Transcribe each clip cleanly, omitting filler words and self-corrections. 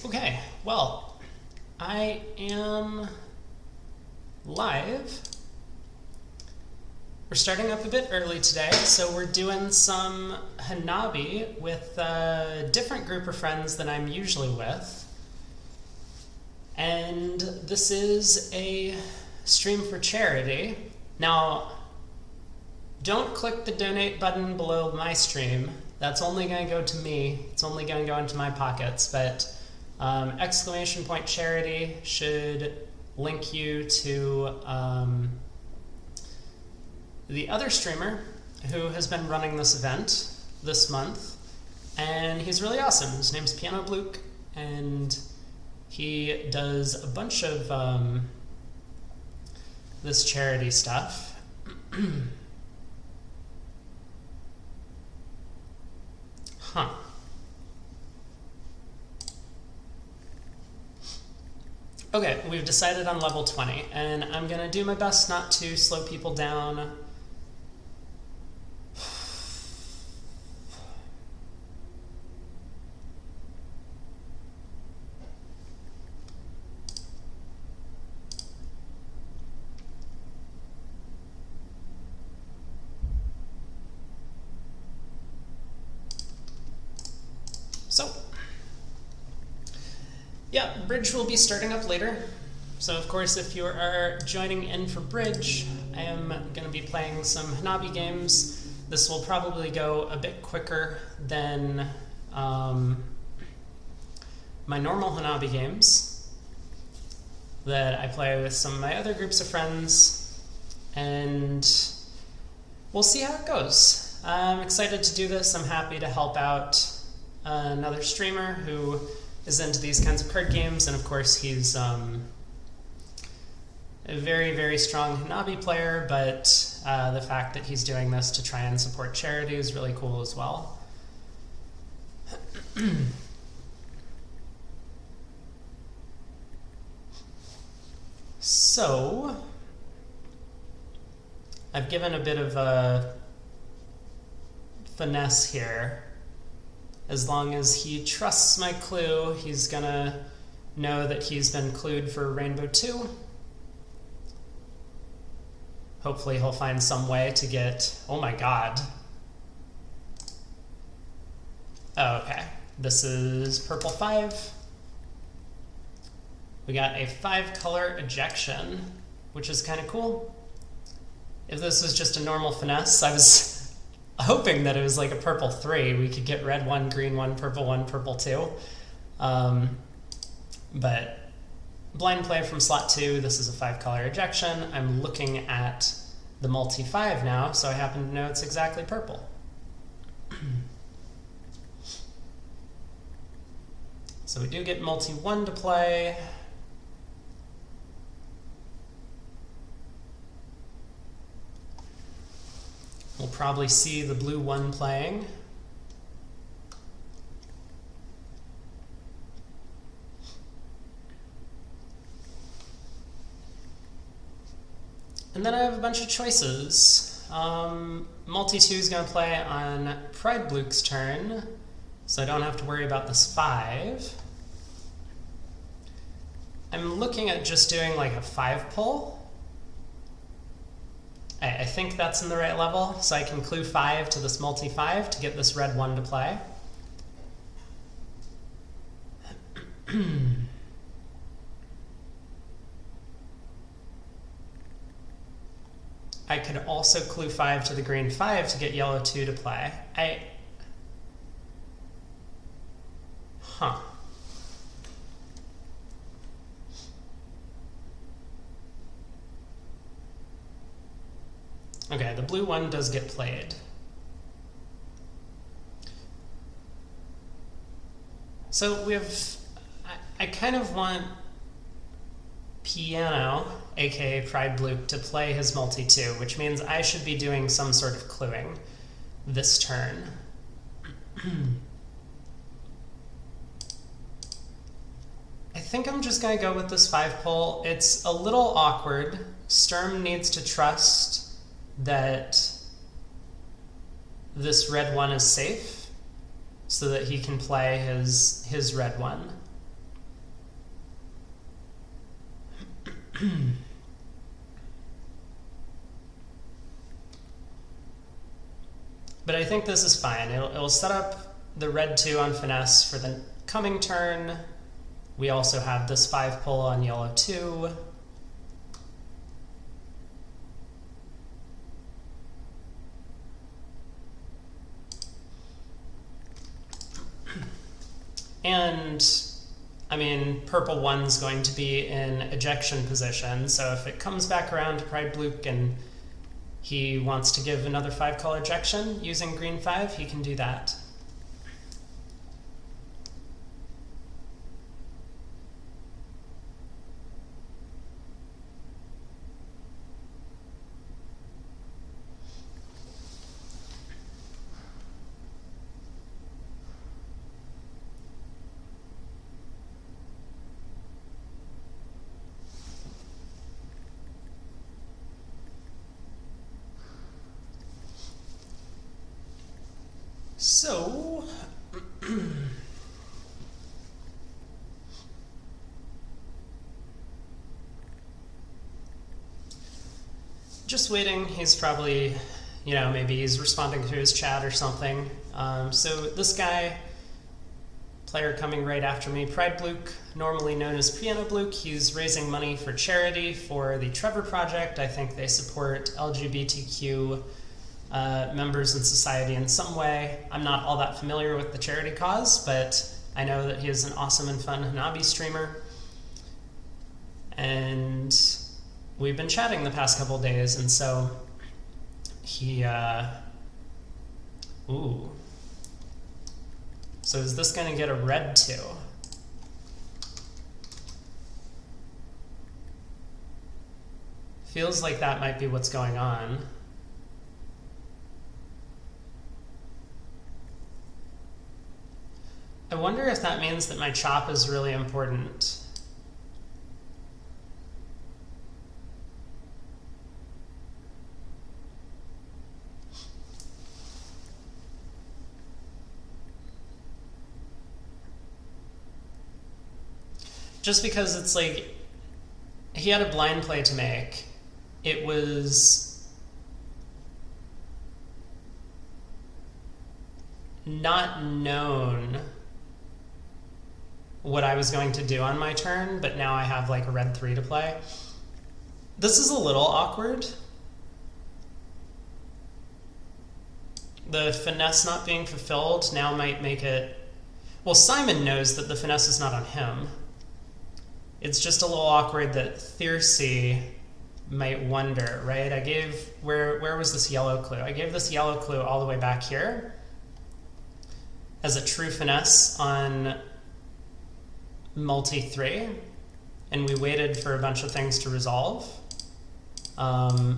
Okay, well, I am live. We're starting up a bit early today, so we're doing some Hanabi with a different group of friends than I'm usually with. And this is a stream for charity. Now, don't click the donate button below my stream. That's only going to go to me. It's only going to go into my pockets, but !charity should link you to the other streamer who has been running this event this month, and he's really awesome. His name's Piano Bluke, and he does a bunch of this charity stuff. Huh. Okay, we've decided on level 20, and I'm going to do my best not to slow people down. So, yeah, Bridge will be starting up later. So of course, if you are joining in for Bridge, I am going to be playing some Hanabi games. This will probably go a bit quicker than my normal Hanabi games that I play with some of my other groups of friends, and we'll see how it goes. I'm excited to do this. I'm happy to help out another streamer who is into these kinds of card games, and of course he's a very, very strong Hanabi player, but the fact that he's doing this to try and support charity is really cool as well. So, I've given a bit of a finesse here. As long as he trusts my clue, he's gonna know that he's been clued for Rainbow 2. Hopefully he'll find some way to get... Oh my god. Oh, okay. This is purple 5. We got a 5-color ejection, which is kind of cool. If this was just a normal finesse, I was hoping that it was like a purple 3. We could get red 1, green 1, purple 2. But blind play from slot 2, this is a 5-color ejection. I'm looking at the multi 5 now, so I happen to know it's exactly purple. So we do get multi 1 to play. We'll probably see the blue 1 playing. And then I have a bunch of choices. Multi 2 is going to play on Pride Bluke's turn, so I don't have to worry about this 5. I'm looking at just doing like a 5 pull. I think that's in the right level, so I can clue 5 to this multi 5 to get this red 1 to play. I could also clue 5 to the green 5 to get yellow 2 to play. Huh. Okay, the blue 1 does get played. So we have... I kind of want Piano, aka Pride Bluke, to play his multi 2, which means I should be doing some sort of cluing this turn. I think I'm just going to go with this 5 pull. It's a little awkward. Sturm needs to trust that this red 1 is safe so that he can play his red 1. But I think this is fine. It'll set up the red 2 on finesse for the coming turn. We also have this 5 pull on yellow 2. And, I mean, purple 1's going to be in ejection position, so if it comes back around to Pride Blue and he wants to give another 5-color ejection using green 5, he can do that. So, just waiting. He's probably, maybe he's responding to his chat or something. So this guy, player coming right after me, Pride Blue, normally known as Piano Blue, he's raising money for charity for the Trevor Project. I think they support LGBTQ members in society in some way. I'm not all that familiar with the charity cause, but I know that he is an awesome and fun Hanabi streamer. And we've been chatting the past couple days, and so he, ooh. So is this going to get a red 2? Feels like that might be what's going on. I wonder if that means that my chop is really important. Just because it's like, he had a blind play to make. It was not known what I was going to do on my turn, but now I have like a red 3 to play. This is a little awkward. The finesse not being fulfilled now might make it... Well, Simon knows that the finesse is not on him. It's just a little awkward that Thiercy might wonder, right? I gave... Where was this yellow clue? I gave this yellow clue all the way back here as a true finesse on multi 3, and we waited for a bunch of things to resolve. But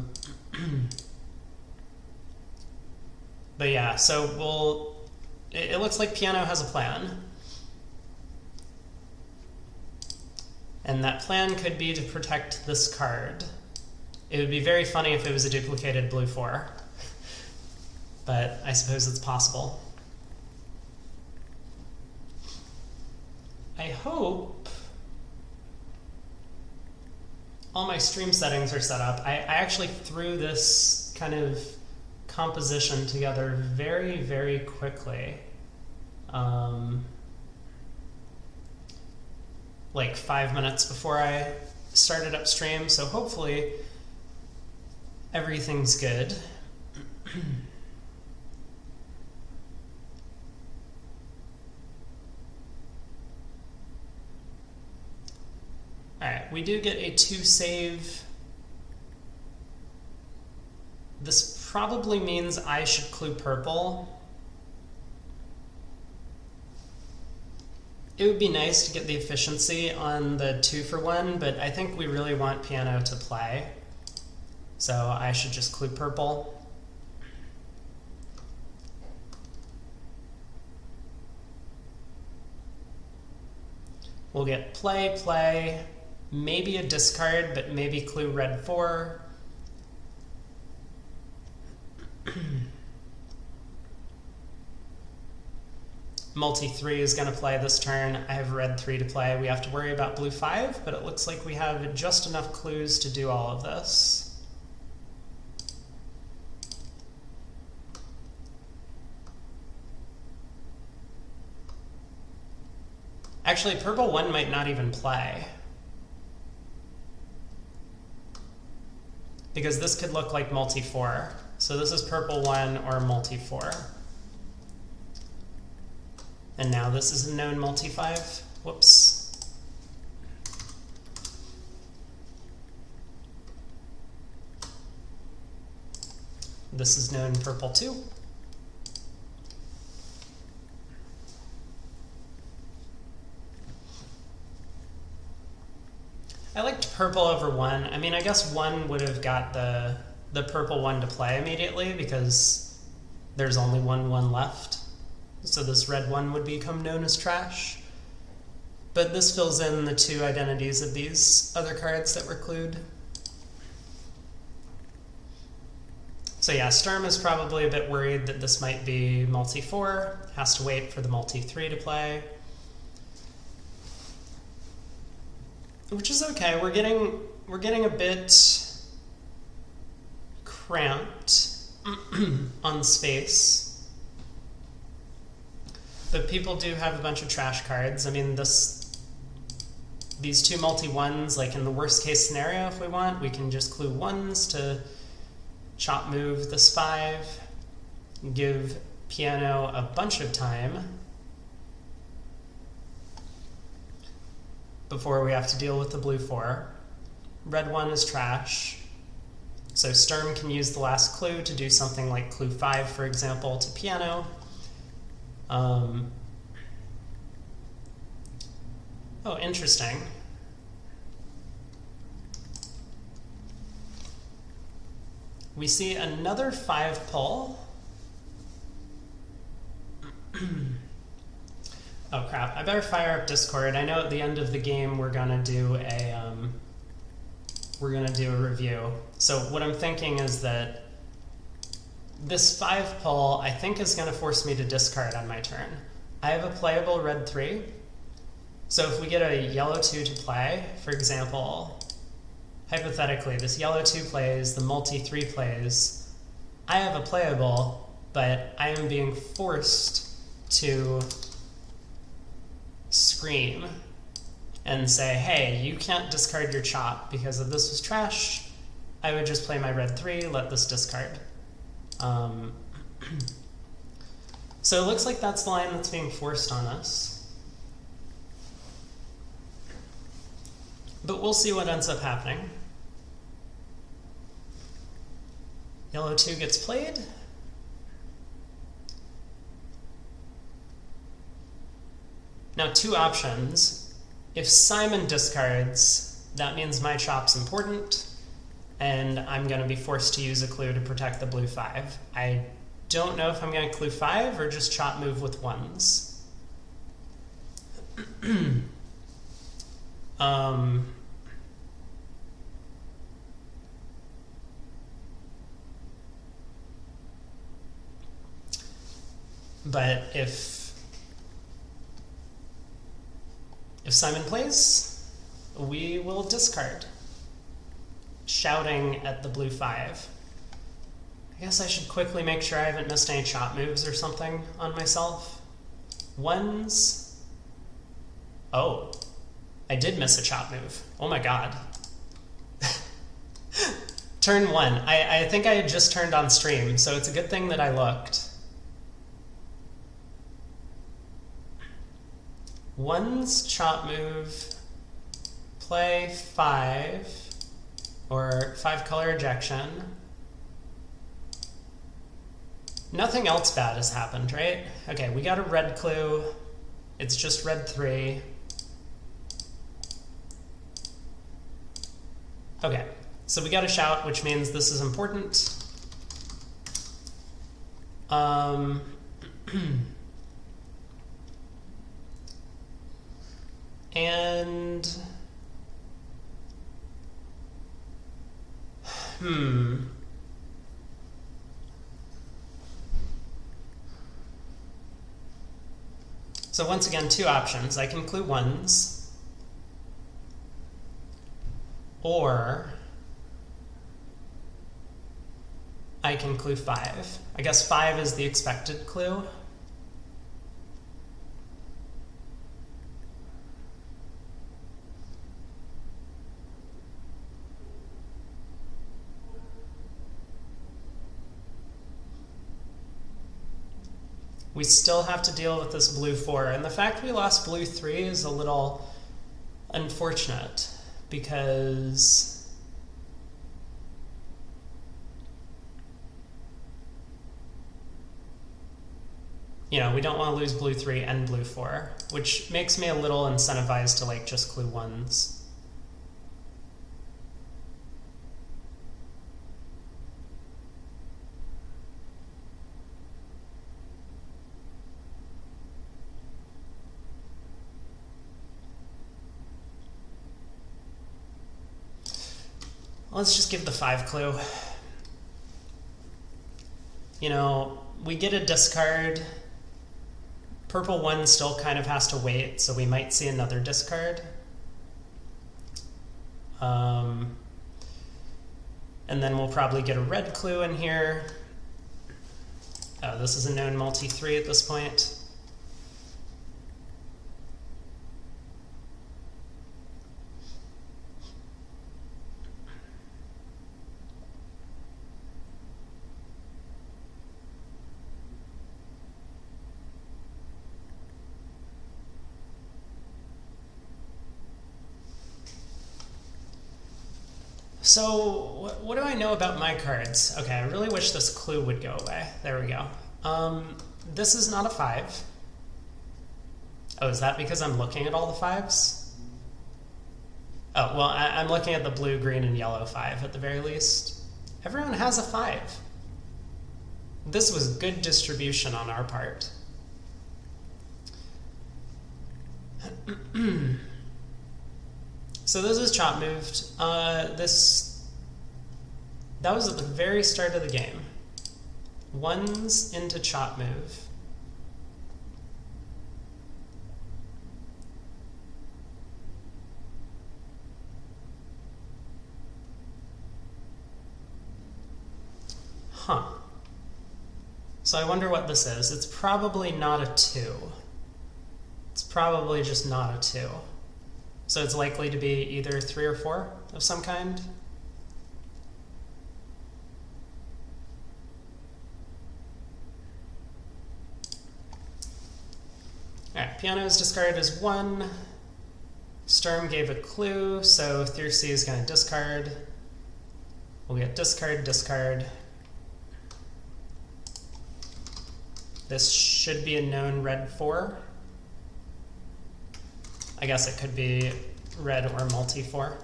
yeah, so it looks like Piano has a plan. And that plan could be to protect this card. It would be very funny if it was a duplicated blue 4, but I suppose it's possible. I hope all my stream settings are set up. I actually threw this kind of composition together very, very quickly. Like 5 minutes before I started up stream, so hopefully everything's good. Alright, we do get a 2 save. This probably means I should clue purple. It would be nice to get the efficiency on the 2-for-1, but I think we really want Piano to play. So I should just clue purple. We'll get play, play, maybe a discard, but maybe clue red 4. multi-3 is going to play this turn. I have red 3 to play. We have to worry about blue 5, but it looks like we have just enough clues to do all of this. Actually, purple 1 might not even play, because this could look like multi-4. So this is purple 1 or multi-4. And now this is a known multi-5. Whoops. This is known purple 2. I liked purple over 1. I mean, I guess 1 would have got the purple 1 to play immediately because there's only 1 left. So this red 1 would become known as trash. But this fills in the 2 identities of these other cards that were clued. So yeah, Sturm is probably a bit worried that this might be multi-4, has to wait for the multi-3 to play. Which is okay. We're getting a bit cramped on space. But people do have a bunch of trash cards. I mean, these 2 multi-1s, like in the worst case scenario, if we want, we can just clue 1s to chop move this 5, give piano a bunch of time before we have to deal with the blue 4. Red 1 is trash. So Sturm can use the last clue to do something like clue 5, for example, to piano. Oh, interesting. We see another 5 pull. Oh crap, I better fire up Discord. I know at the end of the game we're gonna do a review. So what I'm thinking is that this 5 pull I think is gonna force me to discard on my turn. I have a playable red 3. So if we get a yellow 2 to play, for example, hypothetically, this yellow 2 plays, the multi-3 plays, I have a playable, but I am being forced to scream and say, hey, you can't discard your chop because if this was trash, I would just play my red 3, let this discard. So it looks like that's the line that's being forced on us. But we'll see what ends up happening. Yellow 2 gets played. Now, 2 options. If Simon discards, that means my chop's important, and I'm going to be forced to use a clue to protect the blue 5. I don't know if I'm going to clue 5 or just chop move with 1s. But if Simon plays, we will discard, shouting at the blue 5. I guess I should quickly make sure I haven't missed any chop moves or something on myself. 1s. Oh, I did miss a chop move. Oh my god. Turn 1. I think I had just turned on stream, so it's a good thing that I looked. 1s chop move, play 5, or 5 color ejection. Nothing else bad has happened, right? Okay, we got a red clue. It's just red 3. Okay, so we got a shout, which means this is important. And So once again, two options. I can clue ones, or I can clue 5. I guess 5 is the expected clue. We still have to deal with this blue 4, and the fact we lost blue 3 is a little unfortunate because you know, we don't want to lose blue 3 and blue 4, which makes me a little incentivized to like just clue ones. Let's just give the 5 clue. You know, we get a discard. Purple 1 still kind of has to wait, so we might see another discard. And then we'll probably get a red clue in here. Oh, this is a known multi-3 at this point. So what do I know about my cards? Okay, I really wish this clue would go away. There we go. This is not a 5. Oh, is that because I'm looking at all the 5s? Oh, well, I'm looking at the blue, green, and yellow 5 at the very least. Everyone has a 5. This was good distribution on our part. So this is chop moved. That was at the very start of the game. 1s into chop move. Huh. So I wonder what this is. It's probably not a 2. It's probably just not a 2. So it's likely to be either 3 or 4 of some kind. All right, piano is discarded as 1. Sturm gave a clue, so Thircy is going to discard. We'll get discard, discard. This should be a known red 4. I guess it could be red or multi-4.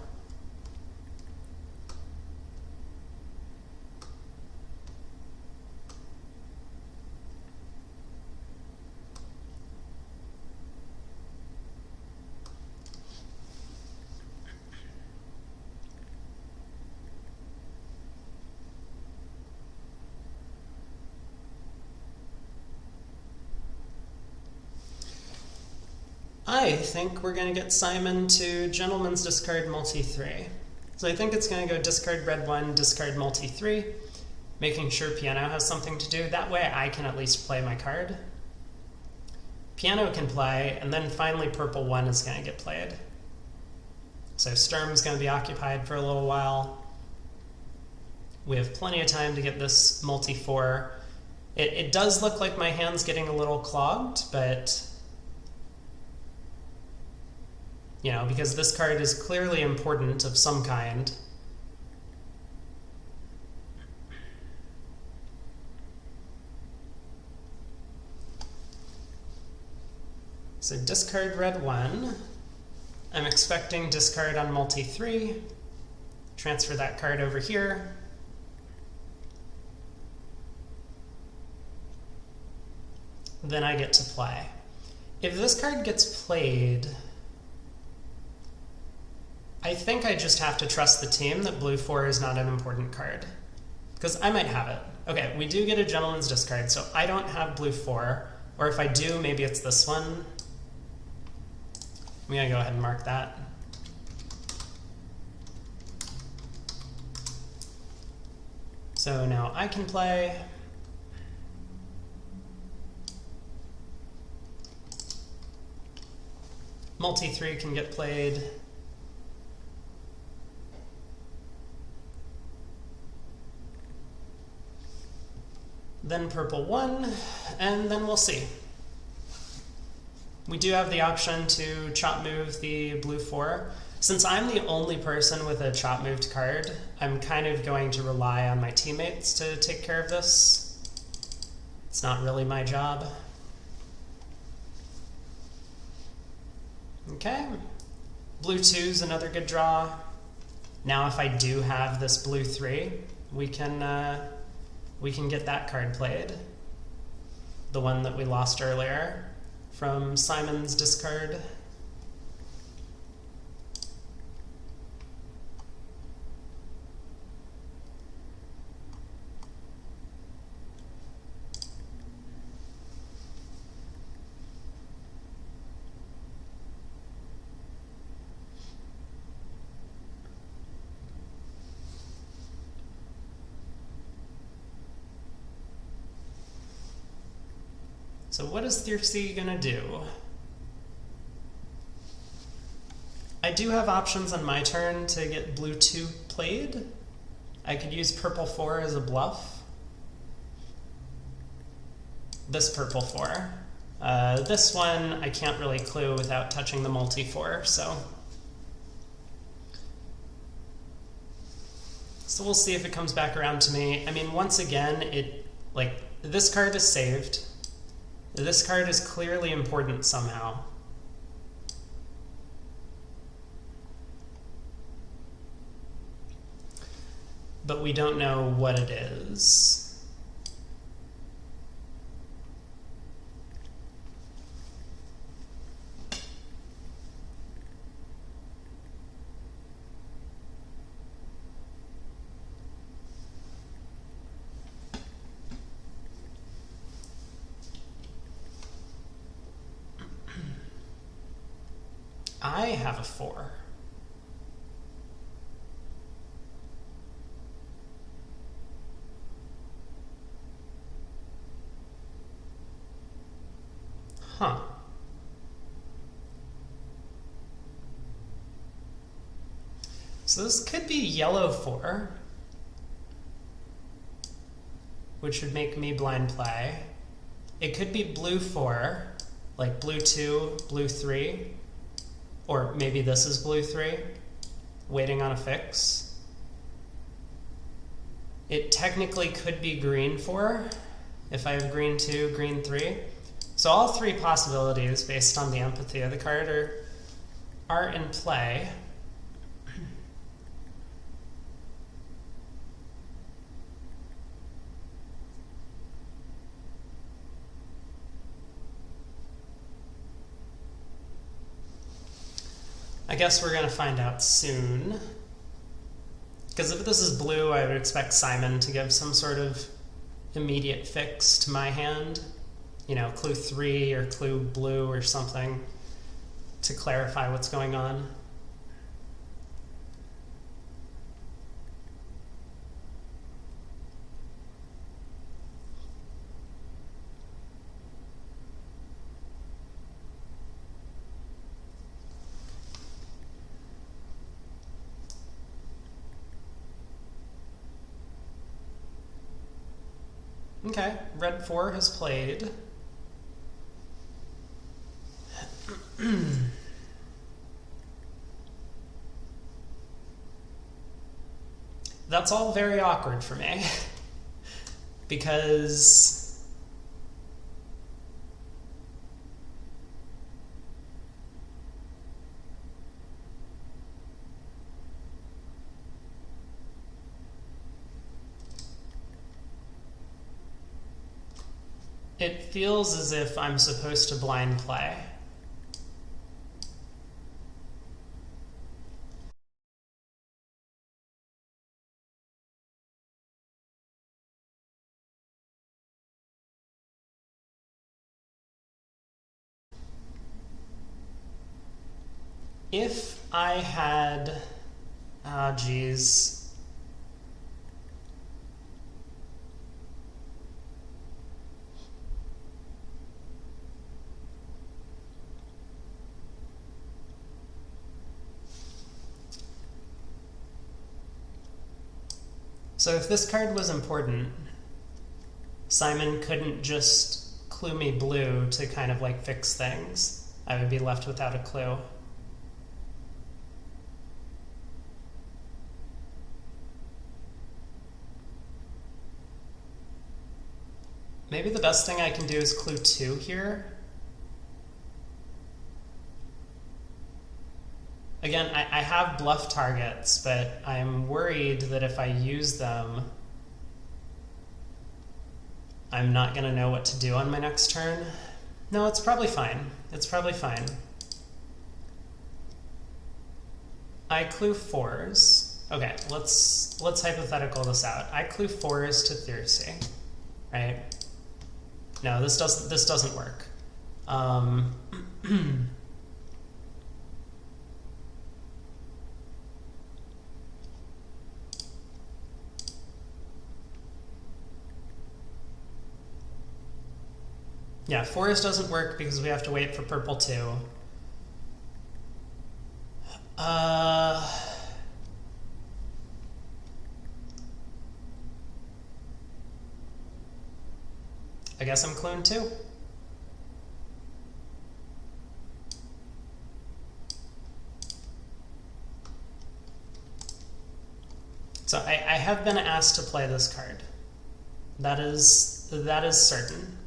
I think we're going to get Simon to Gentleman's Discard multi-3. So I think it's going to go discard red 1, discard multi-3, making sure piano has something to do. That way I can at least play my card. Piano can play, and then finally purple 1 is going to get played. So Sturm's going to be occupied for a little while. We have plenty of time to get this multi-4. It does look like my hand's getting a little clogged, but you know, because this card is clearly important of some kind. So discard red 1. I'm expecting discard on multi-3. Transfer that card over here. Then I get to play. If this card gets played, I think I just have to trust the team that blue 4 is not an important card. Because I might have it. Okay, we do get a Gentleman's Discard, so I don't have blue 4. Or if I do, maybe it's this one. I'm gonna go ahead and mark that. So now I can play. Multi-3 can get played. Then purple 1, and then we'll see. We do have the option to chop move the blue 4. Since I'm the only person with a chop moved card, I'm kind of going to rely on my teammates to take care of this. It's not really my job. Okay, blue 2 is another good draw. Now if I do have this blue 3, we can get that card played. The one that we lost earlier from Simon's discard. So what is Thircy gonna do? I do have options on my turn to get blue 2 played. I could use purple 4 as a bluff. This purple 4. This one I can't really clue without touching the multi-4, so we'll see if it comes back around to me. I mean, once again, this card is saved. This card is clearly important somehow. But we don't know what it is. I have a 4. Huh. So this could be yellow 4, which would make me blind play. It could be blue 4, like blue 2, blue 3. Or maybe this is blue 3, waiting on a fix. It technically could be green 4, if I have green 2, green 3. So all 3 possibilities, based on the empathy of the card, are in play. I guess we're going to find out soon. Because if this is blue, I would expect Simon to give some sort of immediate fix to my hand. You know, clue 3 or clue blue or something to clarify what's going on. Okay, red 4 has played. That's all very awkward for me because it feels as if I'm supposed to blind play. if I had, oh geez. So if this card was important, Simon couldn't just clue me blue to kind of like fix things. I would be left without a clue. Maybe the best thing I can do is clue 2 here. Again, I have bluff targets, but I'm worried that if I use them, I'm not going to know what to do on my next turn. No, it's probably fine. It's probably fine. I clue 4s. Okay, let's hypothetical this out. I clue 4s to Thursday, right? No, this doesn't work. Yeah, 4s doesn't work because we have to wait for purple 2. I guess I'm cluing 2. So I have been asked to play this card. That is certain.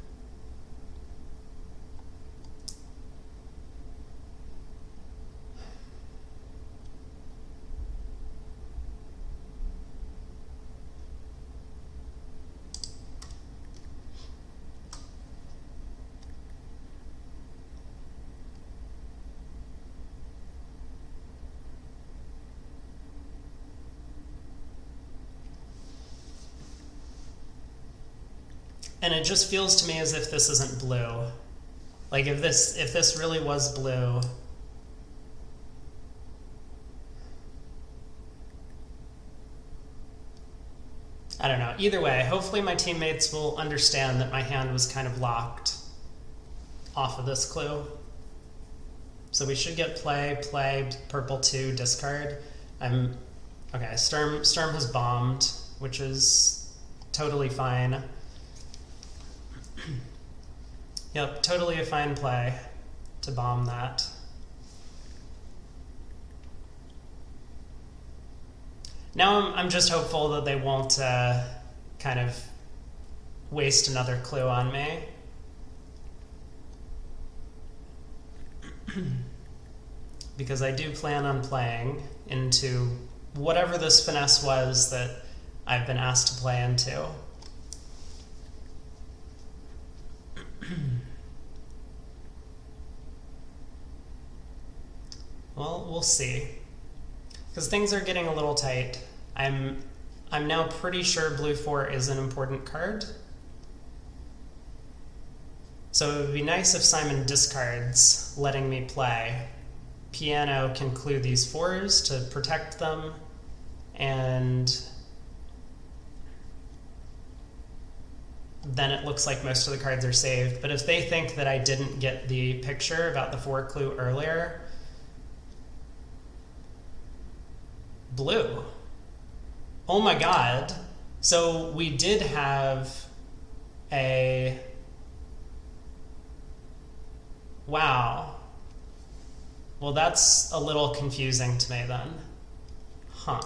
And it just feels to me as if this isn't blue. Like if this really was blue, I don't know. Either way, hopefully my teammates will understand that my hand was kind of locked off of this clue. So we should get play, purple 2, discard. Okay, Storm has bombed, which is totally fine. Yep, totally a fine play to bomb that. Now I'm just hopeful that they won't kind of waste another clue on me. Because I do plan on playing into whatever this finesse was that I've been asked to play into. Well, we'll see. Because things are getting a little tight. I'm now pretty sure blue 4 is an important card. So it would be nice if Simon discards, letting me play. Piano can clue these 4s to protect them, and then it looks like most of the cards are saved. But if they think that I didn't get the picture about the 4 clue earlier, blue. Oh my god. So we did have a... Wow. Well, that's a little confusing to me then. Huh.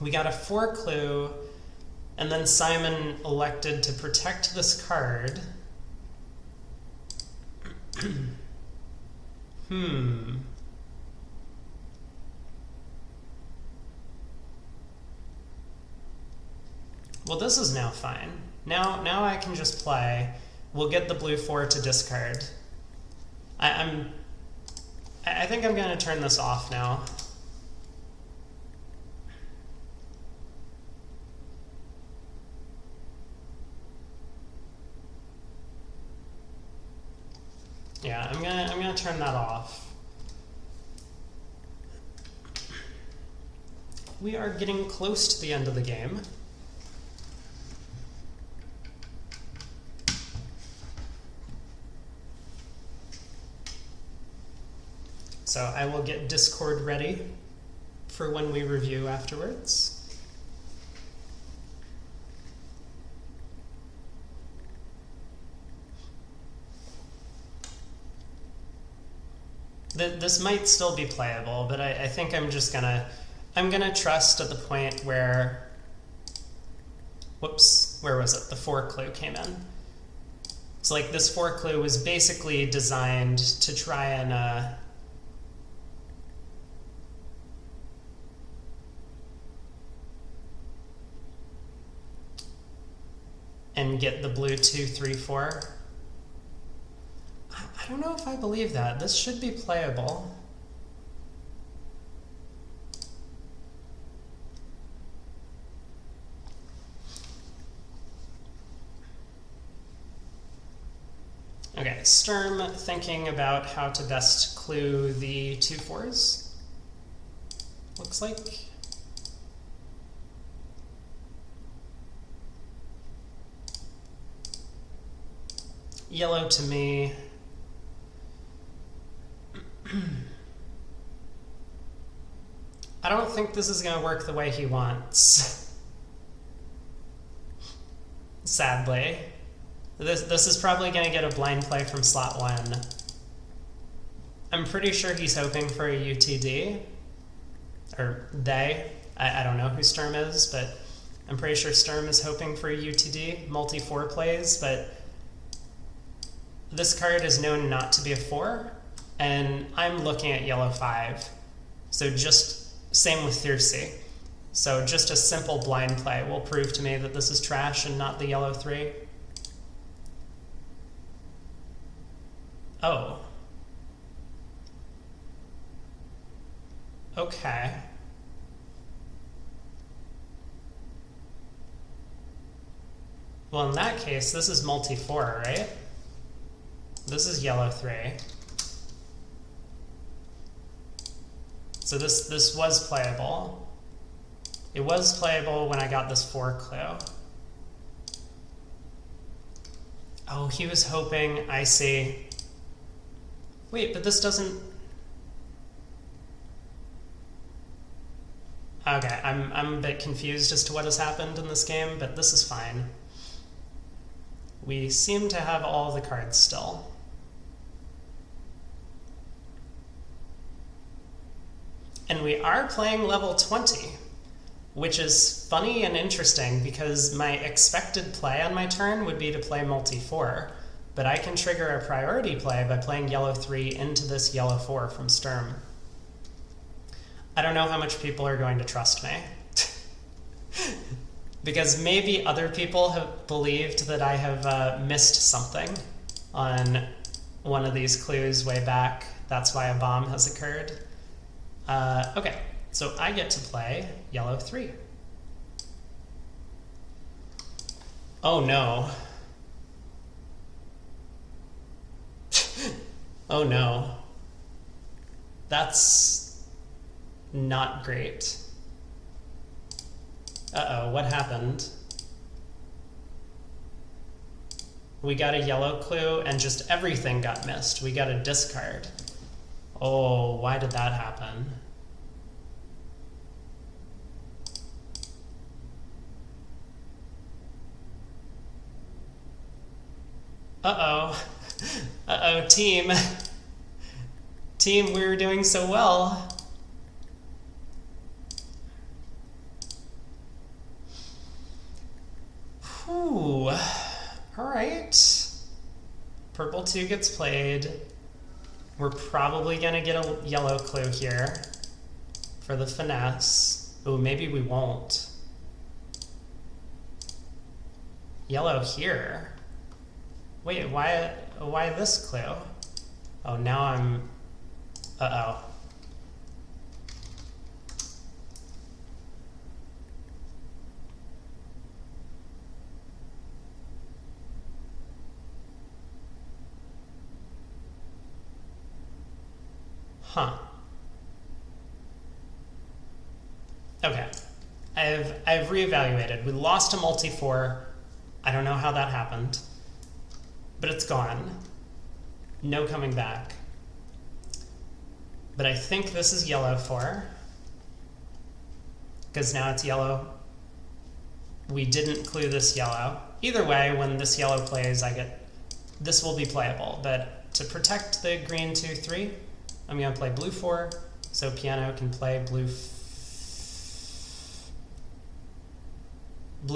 We got a 4 clue, and then Simon elected to protect this card. Well, this is now fine. Now I can just play. We'll get the blue 4 to discard. I think I'm going to turn this off now. Yeah, I'm gonna turn that off. We are getting close to the end of the game. So I will get Discord ready for when we review afterwards. This might still be playable, but I think I'm gonna trust at the point where, whoops, where was it? The 4 clue came in. So like this 4 clue was basically designed to try and get the blue 2, 3, 4. I don't know if I believe that. This should be playable. Okay, Sturm thinking about how to best clue the 2 4s. Looks like. Yellow to me. I don't think this is going to work the way he wants. Sadly. This is probably going to get a blind play from slot 1. I'm pretty sure he's hoping for a UTD. Or they. I don't know who Sturm is, but I'm pretty sure Sturm is hoping for a UTD. Multi-4 plays, but this card is known not to be a 4. And I'm looking at yellow 5. So just same with Thirsi. So just a simple blind play will prove to me that this is trash and not the yellow 3. Oh. Okay. Well, in that case, this is multi-4, right? This is yellow 3. So this was playable. It was playable when I got this 4 clue. Oh, he was hoping, I see. Wait, but this doesn't... Okay, I'm a bit confused as to what has happened in this game, but this is fine. We seem to have all the cards still. And we are playing level 20, which is funny and interesting because my expected play on my turn would be to play multi-4, but I can trigger a priority play by playing yellow 3 into this yellow 4 from Sturm. I don't know how much people are going to trust me. Because maybe other people have believed that I have missed something on one of these clues way back. That's why a bomb has occurred. Okay, so I get to play yellow 3. Oh no. Oh no. That's not great. Uh-oh, what happened? We got a yellow clue and just everything got missed. We got a discard. Oh, why did that happen? Uh-oh. Uh-oh, team. Team, we were doing so well. Whew. Alright. Purple 2 gets played. We're probably gonna get a yellow clue here for the finesse. Ooh, maybe we won't. Yellow here. Wait, why this clue? Oh, now I'm... Uh-oh. Huh. Okay. I've reevaluated. We lost a multi-4. I don't know how that happened, but it's gone. No coming back. But I think this is yellow 4, because now it's yellow. We didn't clue this yellow. Either way, when this yellow plays, this will be playable. But to protect the green 2-3, I'm going to play blue 4, so piano can play blue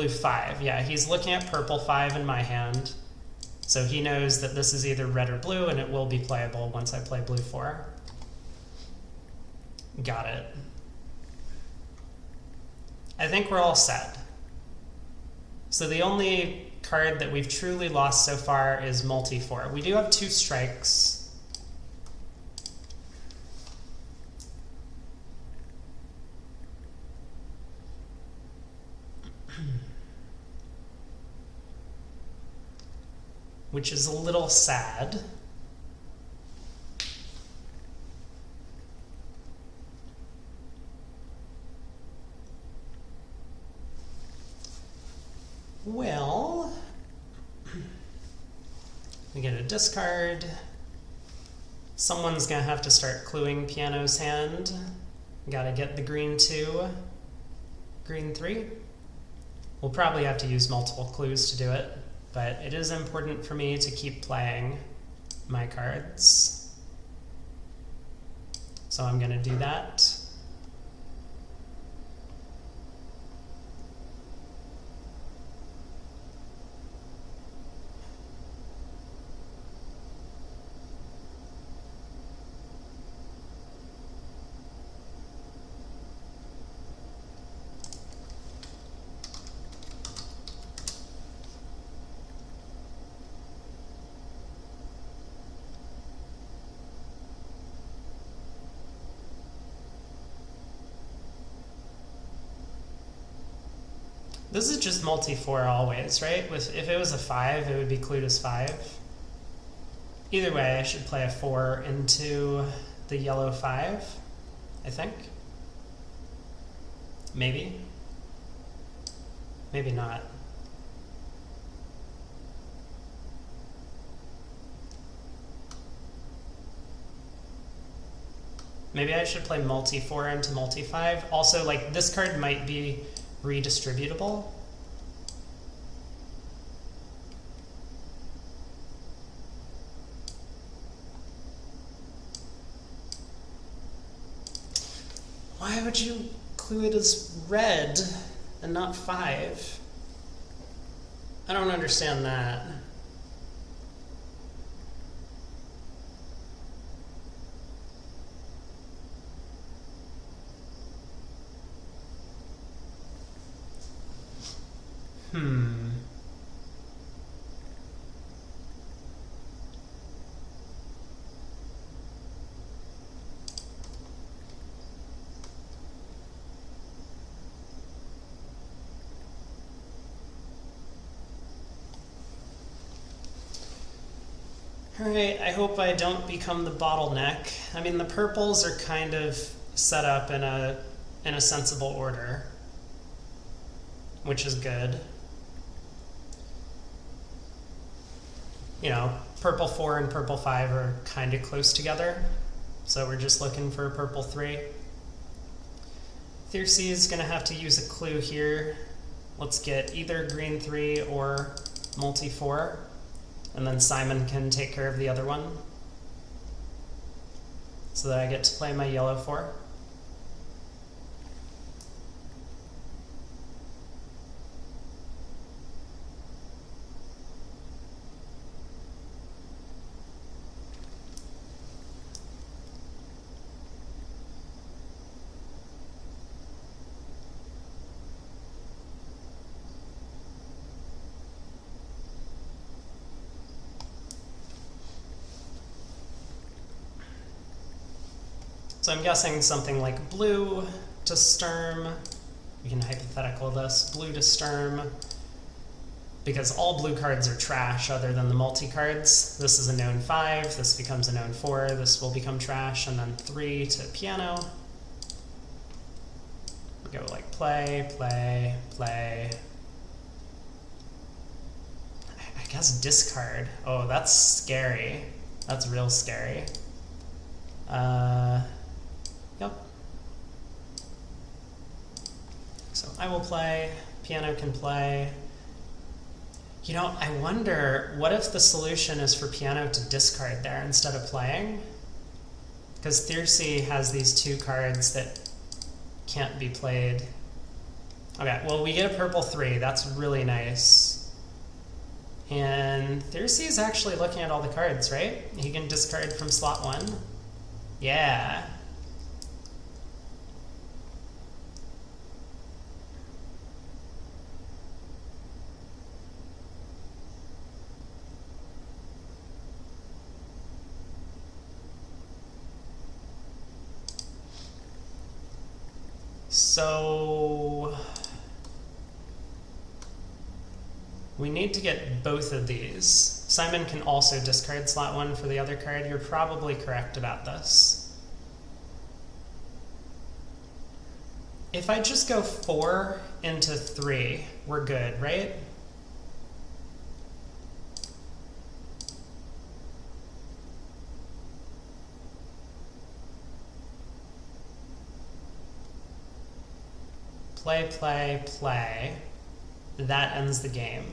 5. Yeah, he's looking at purple 5 in my hand, so he knows that this is either red or blue, and it will be playable once I play blue 4. Got it. I think we're all set. So the only card that we've truly lost so far is multi-4. We do have 2 strikes. Which is a little sad. Well, we get a discard. Someone's gonna have to start cluing piano's hand. Gotta get the green 2, green 3. We'll probably have to use multiple clues to do it, but it is important for me to keep playing my cards. So I'm gonna do that. This is just multi-4 always, right? If it was a 5, it would be clued as 5. Either way, I should play a 4 into the yellow 5, I think. Maybe. Maybe not. Maybe I should play multi-4 into multi-5. Also, like, this card might be redistributable. Why would you clue it as red and not 5? I don't understand that. Alright, I hope I don't become the bottleneck. I mean, the purples are kind of set up in a sensible order, which is good. You know, purple 4 and purple 5 are kind of close together, so we're just looking for purple 3. Thiercy is going to have to use a clue here. Let's get either green 3 or multi 4. And then Simon can take care of the other one, so that I get to play my yellow 4. So I'm guessing something like blue to Sturm. We can hypothetical this. Blue to Sturm. because all blue cards are trash other than the multi-cards. This is a known 5, this becomes a known 4, this will become trash, and then 3 to piano. We go like play, play, play. I guess discard. Oh, that's scary. That's real scary. Yep. So I will play, piano can play. You know, I wonder, what if the solution is for piano to discard there instead of playing? Because Thyrsi has these 2 cards that can't be played. Okay, well, we get a purple 3. That's really nice. And Thyrsi is actually looking at all the cards, right? He can discard from slot 1. Yeah. So we need to get both of these. Simon can also discard slot 1 for the other card. You're probably correct about this. If I just go 4 into 3, we're good, right? Play, play, play. That ends the game.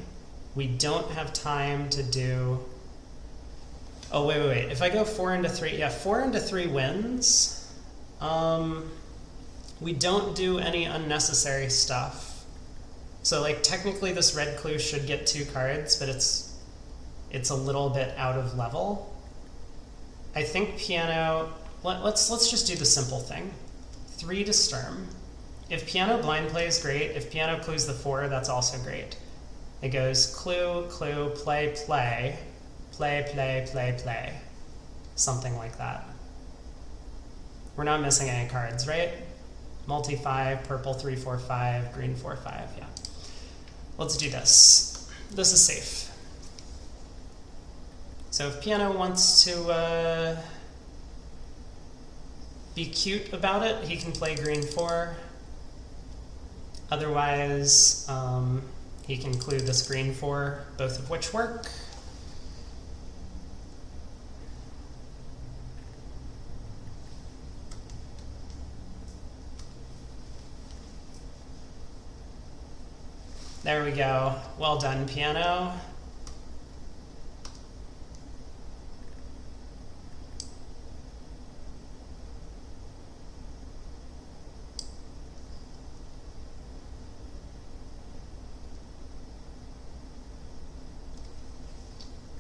We don't have time to do... Oh, wait, wait, wait. If I go 4 into 3, yeah, 4 into 3 wins. We don't do any unnecessary stuff. So, like, technically this red clue should get 2 cards, but it's a little bit out of level. I think piano... Let's just do the simple thing. 3 to Sturm. If piano blind play is great, if piano clues the 4, that's also great. It goes clue, clue, play, play, play, play, play, play. Something like that. We're not missing any cards, right? Multi 5, purple 3, 4, 5, green 4, 5, yeah. Let's do this. This is safe. So if piano wants to be cute about it, he can play green 4. Otherwise, he can clue this green 4, both of which work. There we go. Well done, piano.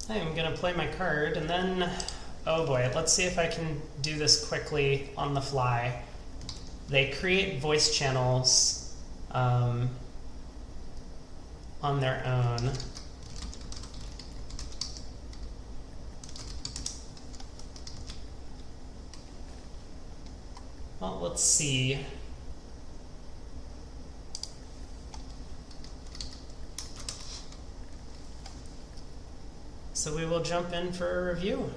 I'm going to play my card, and then, oh boy, let's see if I can do this quickly on the fly. They create voice channels on their own. Well, let's see. So we will jump in for a review.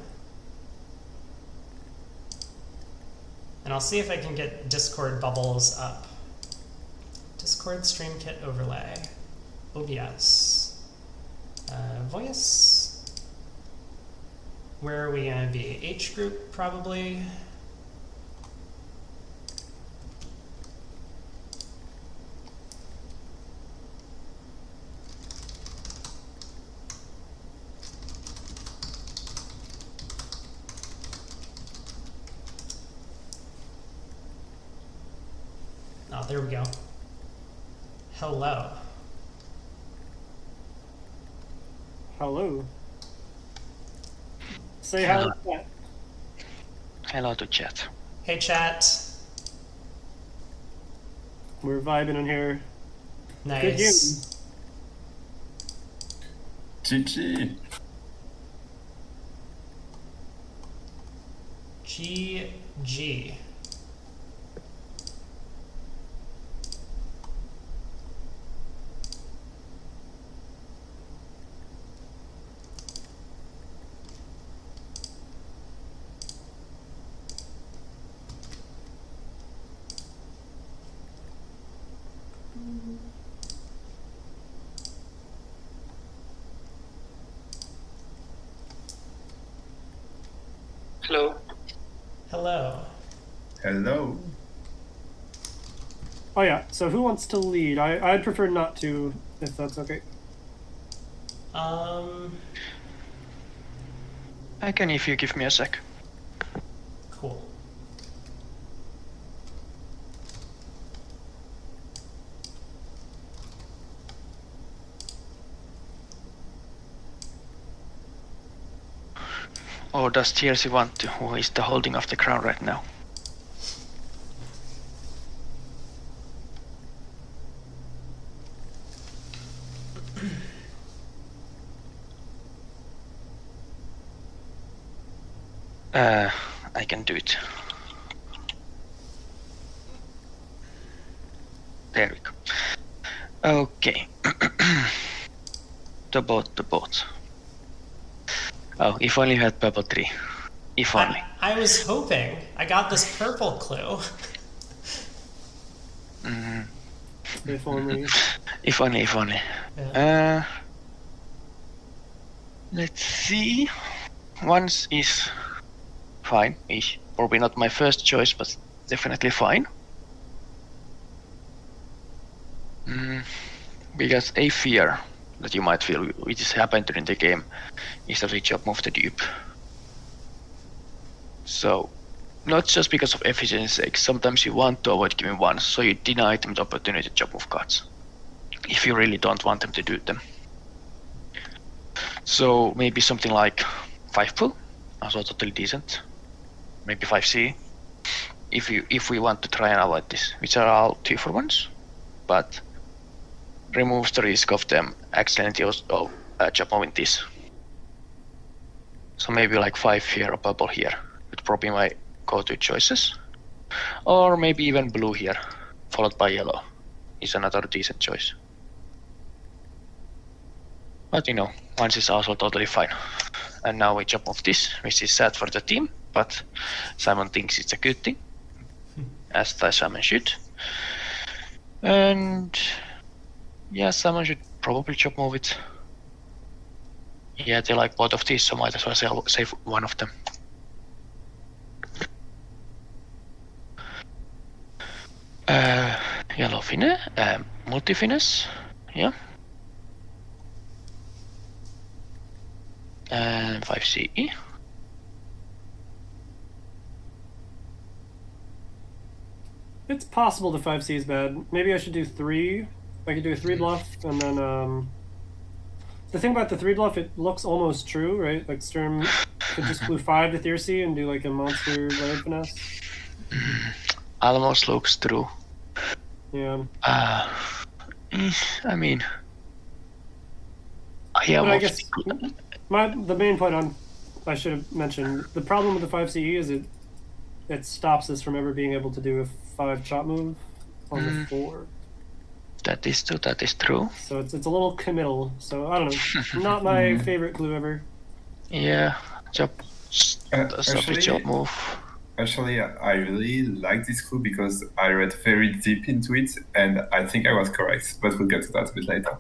And I'll see if I can get Discord bubbles up. Discord Stream Kit Overlay. OBS. Voice. Where are we going to be? H group, probably. Oh, there we go. Hello. Hello. Say hi to chat. Hello to chat. Hey, chat. We're vibing in here. Nice. Good GG. GG. Hello. Hello. Hello. Oh yeah. So who wants to lead? I'd prefer not to, if that's okay. I can if you give me a sec. Cool. Or does TLC want to? Who is the holding of the crown right now? I can do it. There we go. Okay. the boat. Oh, if only you had purple 3. If only. I was hoping. I got this purple clue. If only. If only. Yeah. Let's see. Once is fine-ish. Probably not my first choice, but definitely fine. Because a fear that you might feel which has happened during the game is that we job move the dupe. So, not just because of efficiency's sake, sometimes you want to avoid giving ones, so you deny them the opportunity to job move cards. If you really don't want them to do them. So maybe something like 5 pull, also totally decent. Maybe 5C, if we want to try and avoid this, which are all 2-for-1s, but removes the risk of them accidentally job moving this. So maybe like 5 here or purple here would probably my go-to choices. Or maybe even blue here, followed by yellow, is another decent choice. But you know, once is also totally fine. And now we job move this, which is sad for the team, but Simon thinks it's a good thing, as Simon should. And yeah, Simon should probably job move it. Yeah, they like both of these, so might as well save one of them. Yellow finesse, multi-finesse, yeah. And 5CE. It's possible the 5C is bad. Maybe I should do 3. I could do a 3 bluff, and then the thing about the 3 bluff, it looks almost true, right? Like Sturm could just blue 5 to Thiercy and do like a monster layered finesse. Almost looks true. Yeah. I mean, but I guess the main point I should have mentioned, the problem with the 5CE is it stops us from ever being able to do a 5 chop move on the 4. That is true. So it's a little committal. So I don't know. Not my favorite clue ever. Yeah, job move. Actually, I really like this clue because I read very deep into it, and I think I was correct. But we'll get to that a bit later.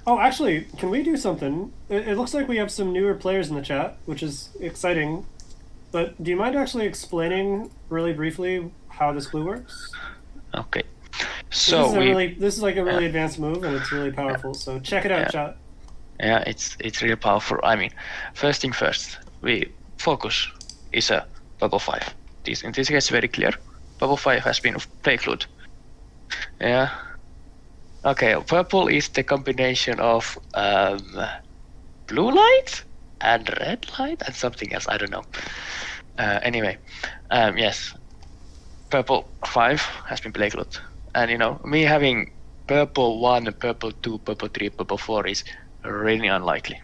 Oh, actually, can we do something? It looks like we have some newer players in the chat, which is exciting. But do you mind actually explaining really briefly how this clue works? Okay. So this is like a really advanced move, and it's really powerful. So check it out, chat. Yeah, it's really powerful. I mean, first thing first, we focus is a bubble 5. In this case, very clear. Bubble 5 has been play-clued. Yeah. Okay, purple is the combination of blue light and red light and something else. I don't know. Anyway, yes, purple 5 has been play-clued. And you know, me having purple 1, purple 2, purple 3, purple 4 is really unlikely.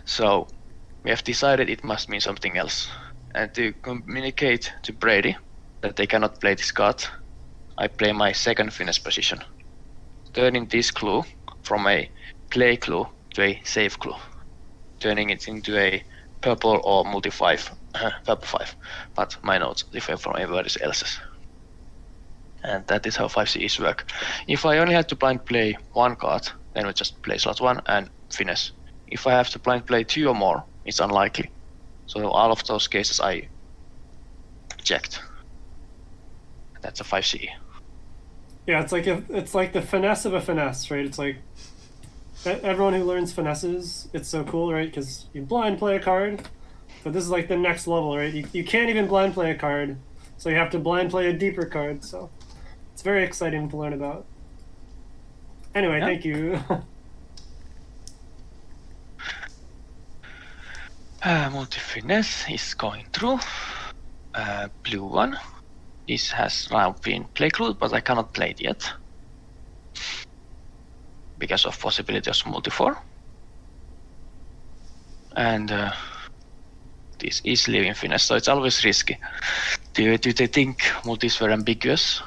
So we have decided it must mean something else. And to communicate to Brady that they cannot play this card, I play my second finesse position, turning this clue from a play clue to a save clue, turning it into a purple or multi 5, purple 5. But my notes differ from everybody else's. And that is how 5Cs work. If I only had to blind play 1 card, then we just play slot 1 and finesse. If I have to blind play 2 or more, it's unlikely. So all of those cases I checked. That's a 5C. Yeah, it's like the finesse of a finesse, right? It's like everyone who learns finesses, it's so cool, right? Because you blind play a card, but this is like the next level, right? You can't even blind play a card, so you have to blind play a deeper card. So it's very exciting to learn about. Anyway, Yeah. thank you. Multi-finesse is going through. Blue one. This has now been played, but I cannot play it yet. Because of possibility of multi-4. And this is leaving finesse, so it's always risky. Do they think multis were ambiguous?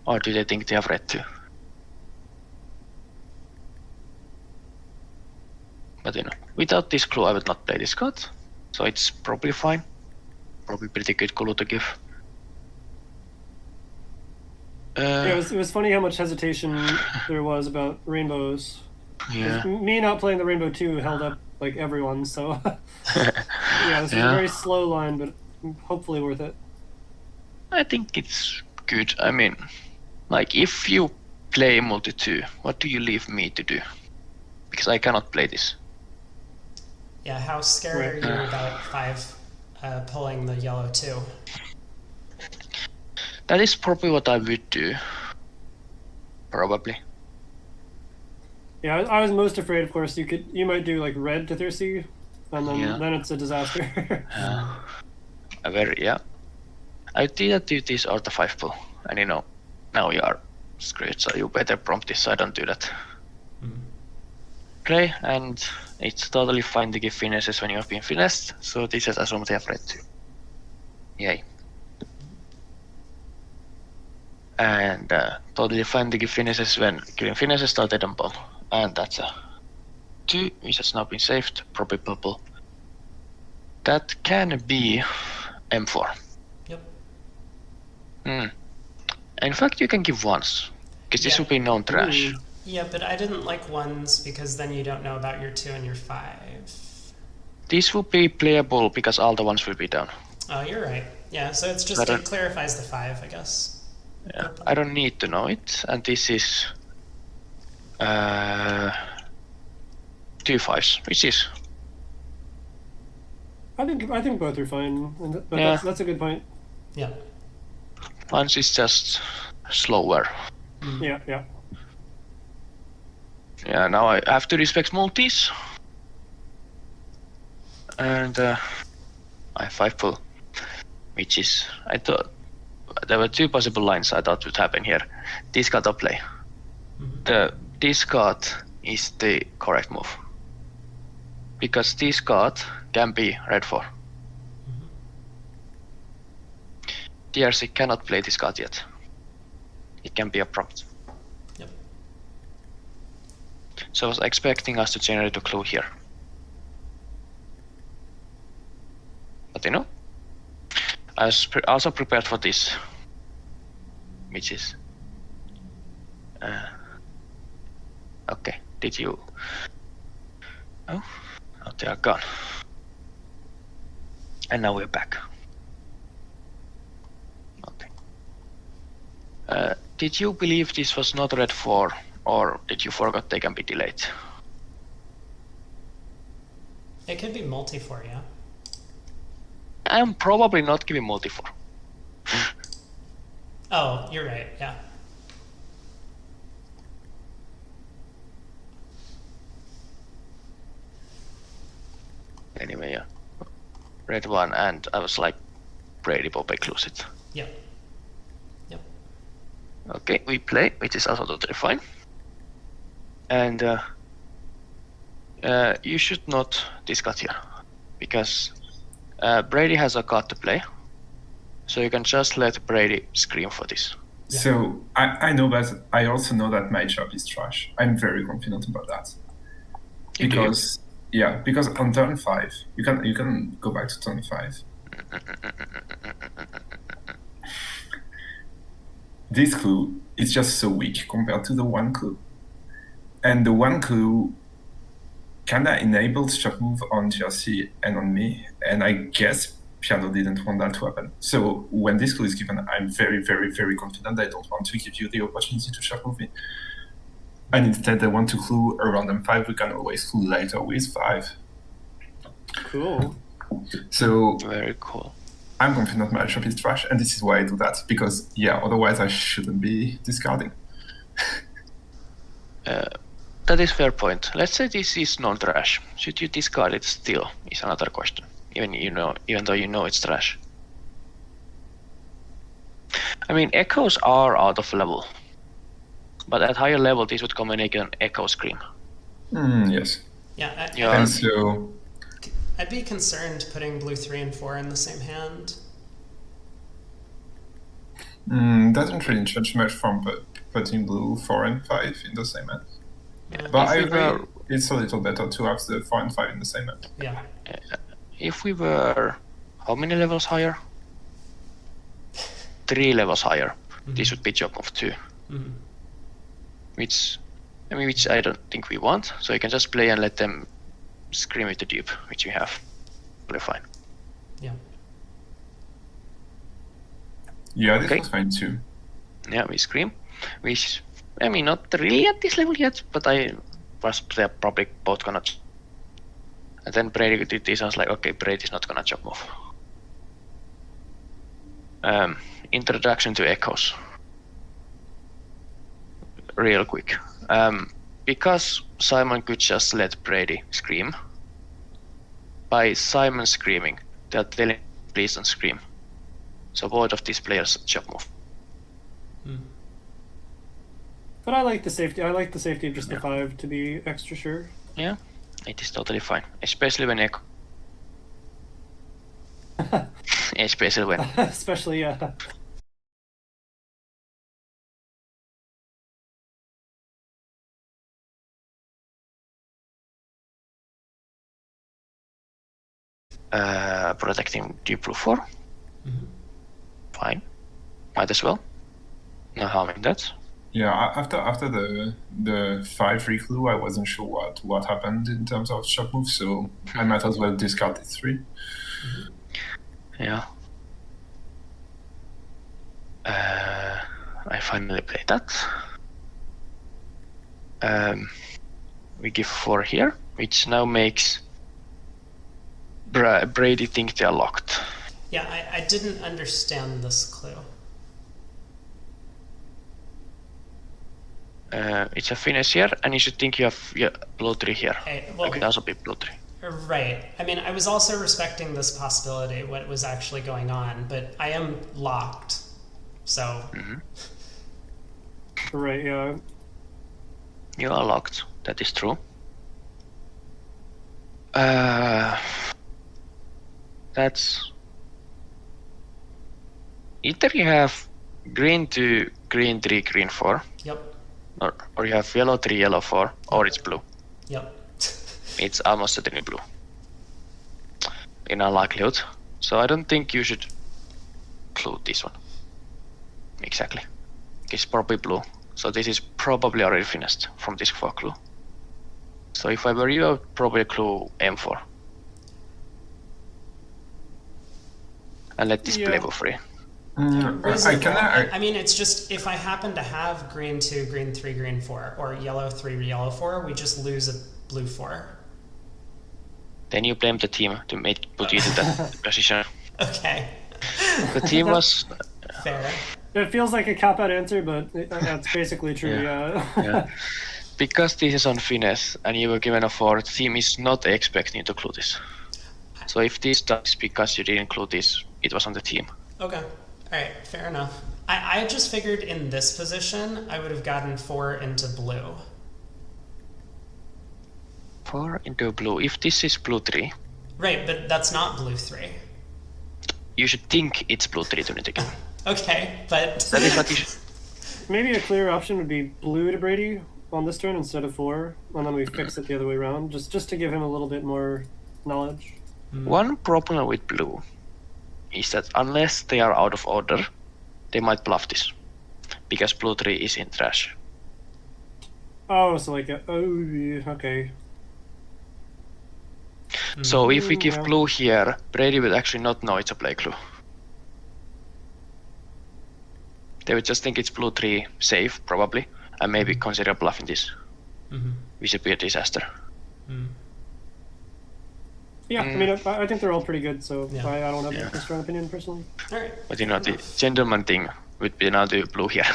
Or do they think they have read too? But without this clue I would not play this card. So it's probably fine. Probably pretty good clue to give. Yeah, it was funny how much hesitation there was about rainbows. Yeah. Me not playing the rainbow 2 held up like everyone, so yeah, this is a Yeah. very slow line, but hopefully worth it. I think it's good. I mean, like if you play multi-2, what do you leave me to do? Because I cannot play this. Yeah, how scared are you about 5 pulling the yellow 2? That is probably what I would do. Probably. Yeah, I was most afraid, of course, you might do like red to Thirsty, and then it's a disaster. Yeah. I didn't do this or the 5 pull, and now you are screwed, so you better prompt this so I don't do that. Okay, and it's totally fine to give finesses when you have been finessed, so this is assumed they have read too. Yay. And totally fine to give finesses when giving finesses started on ball. And that's a 2, which has now been saved, probable. That can be M4. Yep. In fact, you can give ones, because this Yeah. will be known trash. Yeah, but I didn't like 1s because then you don't know about your 2 and your 5. This will be playable because all the ones will be down. Oh, you're right. Yeah, so it's just, it clarifies the 5, I guess. Yeah, I don't need to know it, and this is 2 5s, which is. I think both are fine, but Yeah. that's a good point. Yeah. Once is just slower. Yeah. Yeah, now I have to respect multis. And I have 5 pull, which is, I thought, there were 2 possible lines I thought would happen here. Discard or play. The discard is the correct move. Because discard can be red 4. DRC cannot play discard yet. It can be a prompt. Yep. So I was expecting us to generate a clue here. But I was also prepared for this. Which is... okay, did you... Oh, they are gone. And now we're back. Okay. Did you believe this was not red 4, or did you forget they can be delayed? It could be multi-4, yeah. I'm probably not giving multi-4. Oh, you're right, yeah. Anyway, yeah. Red 1, and I was like, Brady Bob close it. Yep. Yep. Okay, we play, which is also totally fine. And you should not discard here, because Brady has a card to play, so you can just let Brady scream for this. Yeah. So I know that, I also know that my job is trash. I'm very confident about that. Because on turn 5, you can go back to turn 5. This clue is just so weak compared to the 1 clue. And the 1 clue kinda enabled chop move on Jersey and on me, and I guess Piano didn't want that to happen. So when this clue is given, I'm very, very, very confident I don't want to give you the opportunity to chop move me. And instead I want to clue a random 5, we can always clue later with 5. Cool. So Very cool. I'm confident my chop is trash, and this is why I do that, because otherwise I shouldn't be discarding. That is fair point. Let's say this is non-trash. Should you discard it still? Is another question. Even though you know it's trash. I mean, echoes are out of level, but at higher level, this would combine an echo scream. Yes. Yeah, Yeah. And so I'd be concerned putting blue 3 and 4 in the same hand. doesn't really change much from putting blue 4 and 5 in the same hand. Yeah. But I If we agree, were- it's a little better to have the 4 and 5 in the same hand. Yeah. If we were how many levels higher? 3 levels higher. This would be chop move 2. Mhm. Which I don't think we want. So you can just play and let them scream with the dupe, which we have. Really fine. Yeah. Yeah, this Okay. was fine too. Yeah, we scream. Which, I mean, not really at this level yet, but they're probably both gonna. And then Brady did this, I was like, okay, Brady's not gonna chop move. Introduction to echoes. Real quick. Because Simon could just let Brady scream, by Simon screaming, they're telling please don't scream. So both of these players chop move. But I like the safety. I like the safety of just the 5 to be extra sure. Yeah, it is totally fine. Especially when echo. Especially when. Especially, yeah. Protecting deep blue 4. Fine. Might as well. No harm in that. Yeah, after the 5 reclue, I wasn't sure what happened in terms of chop move, so I might as well discard the 3. Yeah. I finally played that. We give 4 here, which now makes Brady think they are locked. Yeah, I didn't understand this clue. It's a finish here, and you should think you have blue 3 here. Hey, well, It could also be blue 3. right. I mean, I was also respecting this possibility, what was actually going on, but I am locked. So, Right, yeah. You are locked. That is true. That's either you have green 2, green 3, green 4, yep, or you have yellow 3, yellow 4, or it's blue. yep. It's almost certainly blue. In all likelihood. So I don't think you should clue this one. Exactly. It's probably blue. So this is probably already finished from this 4 clue. So if I were you, I would probably clue M4. And let this play for free. I mean, it's just if I happen to have green 2, green 3, green 4, or yellow 3, yellow 4, we just lose a blue 4. Then you blame the team to put you to that position. Okay. The team was Fair. It feels like a cop-out answer, but that's basically true, yeah. because this is on finesse and you were given a 4, the team is not expecting you to clue this. So if this does because you didn't clue this, it was on the team. Okay. Alright, fair enough. I just figured in this position, I would have gotten 4 into blue. 4 into blue. If this is blue 3, Right, but that's not blue 3. you should think it's blue 3 to again. Okay, but... That is what you should. Maybe a clear option would be blue to Brady on this turn instead of 4, and then we fix it the other way around, just to give him a little bit more knowledge. One problem with blue is that unless they are out of order, they might bluff this. Because blue 3 is in trash. Oh, so like a... Oh, yeah, okay. So if we give Yeah. blue here, Brady would actually not know it's a play clue. They would just think it's blue 3 safe, probably, and maybe consider bluffing this. Which would be a disaster. Yeah, I mean, I think they're all pretty good, so Yeah. I don't have a strong opinion personally. All right. But you know, the gentleman thing would be now do blue here.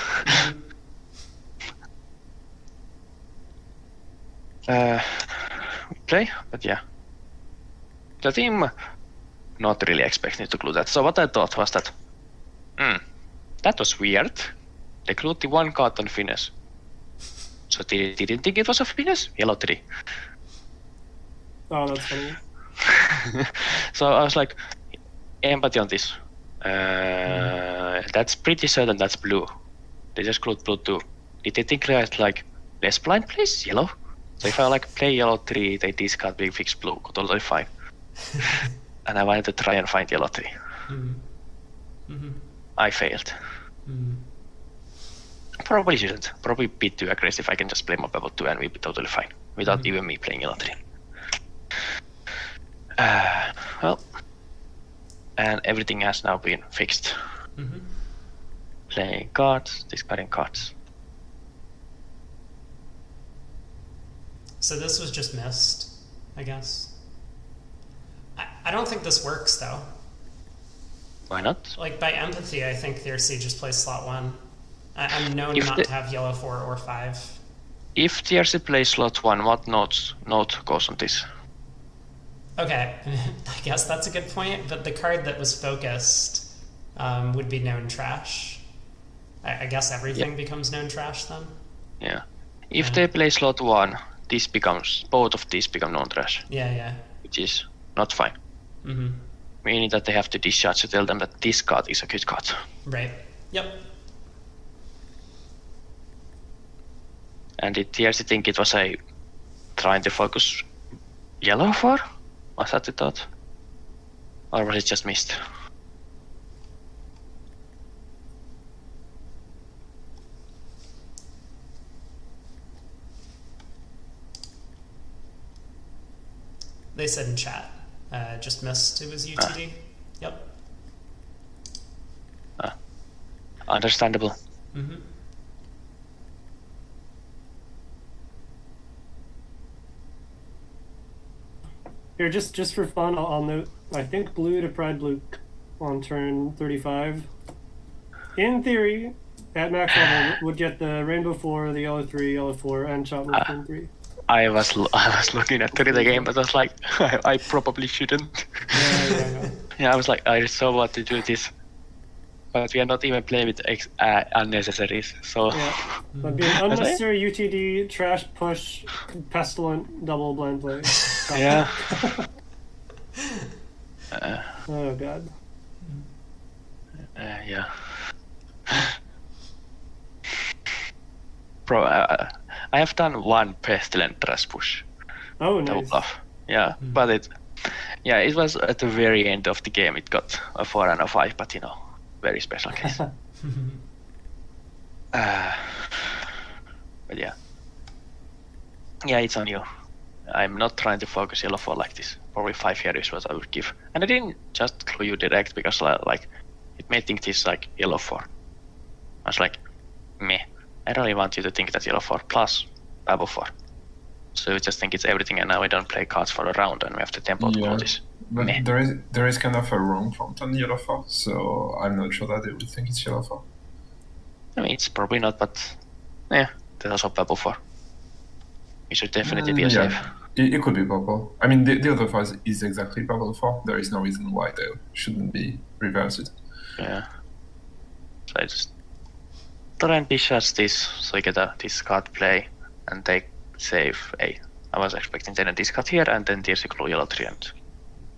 Play, but yeah. The team not really expecting to clue that. So what I thought was that, that was weird. They clued the 1 card on finesse. So they didn't think it was a finesse? Yellow 3. Oh, that's funny. So I was like, empathy on this. That's pretty certain that's blue. They just clued blue 2. Did they think that like, less blind plays yellow? So if I like play yellow 3, they discard big fix blue, totally fine. And I wanted to try and find yellow 3. I failed. Probably shouldn't. Probably a bit too aggressive. I can just play my purple 2 and we'll be totally fine. Without even me playing yellow 3. Well, and everything has now been fixed. Playing cards, discarding cards. So this was just missed, I guess. I don't think this works though. Why not? Like by empathy, I think the RC just plays slot 1. I'm known If not the- to have yellow 4 or 5. If TRC plays slot 1, what note goes on this? Okay, I guess that's a good point, but the card that was focused would be known trash. I guess everything becomes known trash then? Yeah. If they play slot 1, both of these become non-trash, Yeah. which is not fine. Meaning that they have to discharge to tell them that this card is a good card. Right. Yep. And did TRC think it was a trying to focus yellow for? Was that the thought? Or was it just missed? They said in chat. Just missed. It was UTD. Yep. Understandable. Here, just for fun, I'll note, I think blue to Pride Blue on turn 35. In theory, at max level, would get the Rainbow 4, the Yellow 3, Yellow 4, and Shot Move turn 3. I was looking at the game, but I was like, I probably shouldn't. Yeah. Yeah, I was like, I so want to do this, but we are not even playing with unnecessaries. So Yeah. That'd be an unnecessary UTD, trash push, pestilent, double blind play. yeah. Oh god. Yeah. Bro, I have done one pestilent trash push. Oh, Double nice. bluff. Yeah, but it was at the very end of the game. It got a 4 and a 5, but very special case. But yeah, it's on you. I'm not trying to focus yellow 4 like this. Probably 5 here is what I would give. And I didn't just clue you direct because like it may think this like yellow 4. I was like, meh. I don't really want you to think that yellow 4 plus purple 4. So you just think it's everything, and now we don't play cards for a round, and we have to tempo to call this. But Meh. there is kind of a wrong prompt on yellow 4, so I'm not sure that they would think it's yellow 4. I mean, it's probably not, but yeah, there's also purple 4. It should definitely be a Yeah. save. It could be purple. I mean, the other 4 is exactly purple 4. There is no reason why they shouldn't be reversed. Yeah. So I just try and discharge this, so you get a discard play, and take save A. I was expecting then a discard here, and then there's a clue yellow 3, and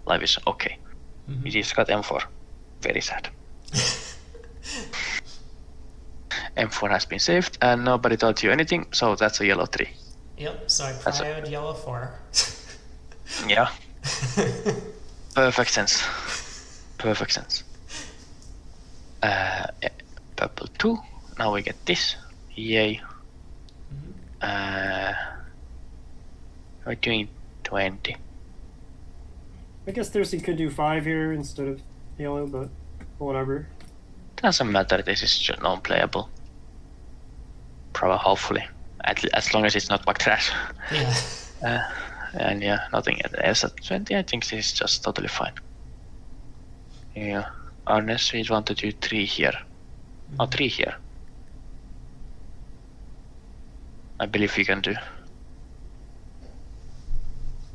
life is okay. You discard M4. Very sad. M4 has been saved, and nobody told you anything, so that's a yellow 3. Yep. So I That's prioed yellow 4. Yeah. Perfect sense. Perfect sense. Purple 2. Now we get this. Yay. We're doing 20. I guess Thirsty could do 5 here instead of yellow, but whatever. Doesn't matter, this is just non-playable. Probably, hopefully. As long as it's not bug trash. Yeah. And yeah, nothing else at 20, I think this is just totally fine. Yeah, unless we want to do 3 here. Oh, 3 here. I believe we can do.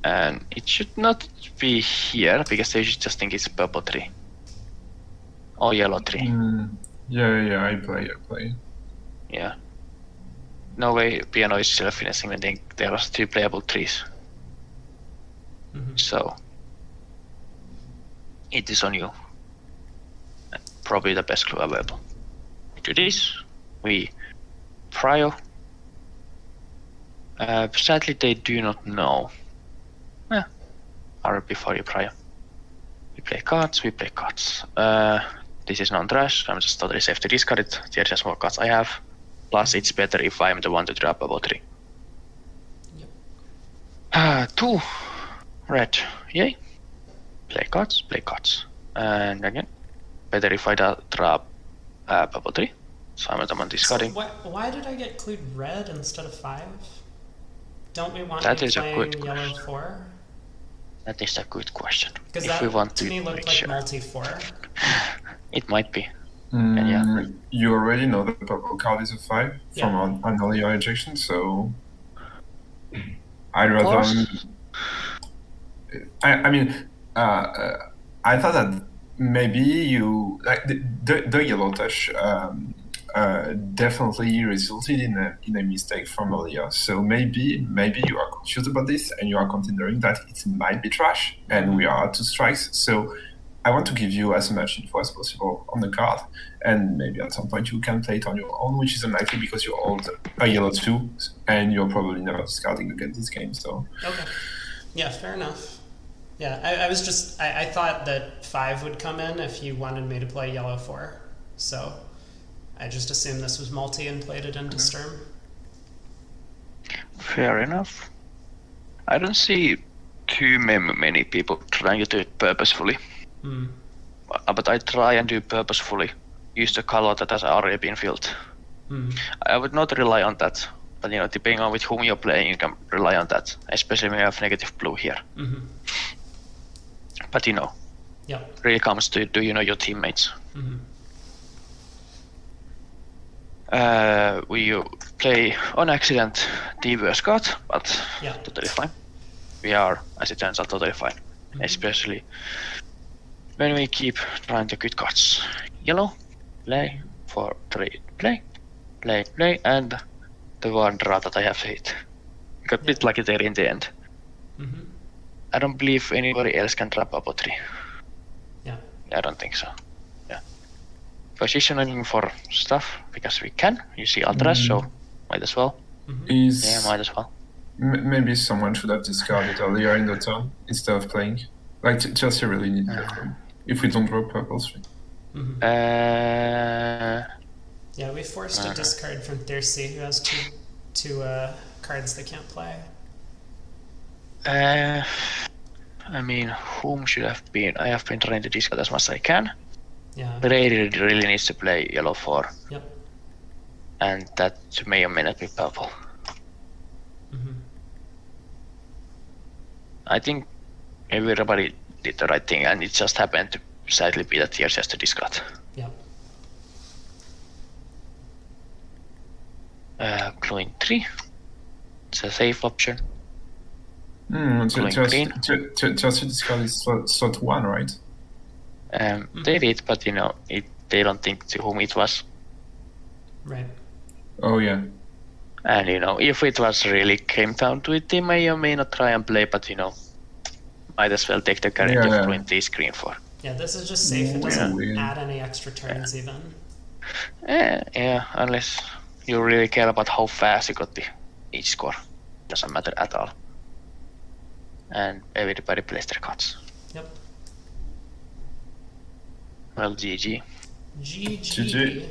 And it should not be here, because they should just think it's purple 3. Or yellow 3. Yeah, I play. Yeah. No way piano is self-finishing when there was 2 playable 3s. So it is on you. And probably the best clue available. To this, we prio. Sadly, they do not know. Or before you prio. We play cards. This is non-trash. I'm just totally safe to discard it. There are just more cards I have. Plus, it's better if I'm the one to drop above 3. Yep. 2 red. Yay. Play cards. And again, better if I drop above 3. So I'm the one discarding. So why did I get clued red instead of 5? Don't we want That to be is a playing good yellow question. 4? That is a good question. Because If that we want to me looked make like sure. multi-4. It might be. And yeah. You already know the purple card is a 5 from an earlier ejection, so I'd rather. I thought that maybe you like the yellow touch definitely resulted in a mistake from earlier. So maybe you are confused about this and you are considering that it might be trash, and we are at 2 strikes. So I want to give you as much info as possible on the card, and maybe at some point you can play it on your own, which is unlikely because you hold a yellow 2 and you're probably never discarding against this game. So Okay. Yeah, fair enough. Yeah, I thought that 5 would come in if you wanted me to play yellow 4. So I just assumed this was multi and played it into Sturm. Fair enough. I don't see too many people trying to do it purposefully. But I try and do purposefully. Use the color that has already been filled. I would not rely on that. But depending on with whom you're playing, you can rely on that. Especially when you have negative blue here. But really comes to do you know your teammates. We play on accident the worst card, but totally fine. We are, as it turns out, totally fine. Especially when we keep trying the good cards. Yellow, play, 4, 3, play, and the one draw that I have to hit. Got a bit lucky there in the end. I don't believe anybody else can trap above 3. Yeah. I don't think so. Yeah. Positioning for stuff, because we can. You see Ultras, so might as well. Might as well. Maybe someone should have discarded earlier in the turn instead of playing. Like Chelsea really needs that if we don't draw purple 3. Yeah, we forced a discard from Thirsty, who has two cards they can't play. I mean, whom should have been? I have been trying to discard as much as I can. Yeah. Brady really needs to play yellow 4. Yep. And that may or may not be purple. I think everybody did the right thing, and it just happened to sadly be that Tiers has to discard. Yep. Gluing 3. It's a safe option. Chelsea discarded slot 1, right? They did, but they don't think to whom it was. Right. Oh yeah. And if it was really came down to it, they may or may not try and play, but might as well take the guarantee of playing the screen 4. Yeah, this is just safe. It doesn't add any extra turns even. Yeah, unless you really care about how fast you got each score. Doesn't matter at all. And everybody plays their cards. Yep. Well, GG. GG.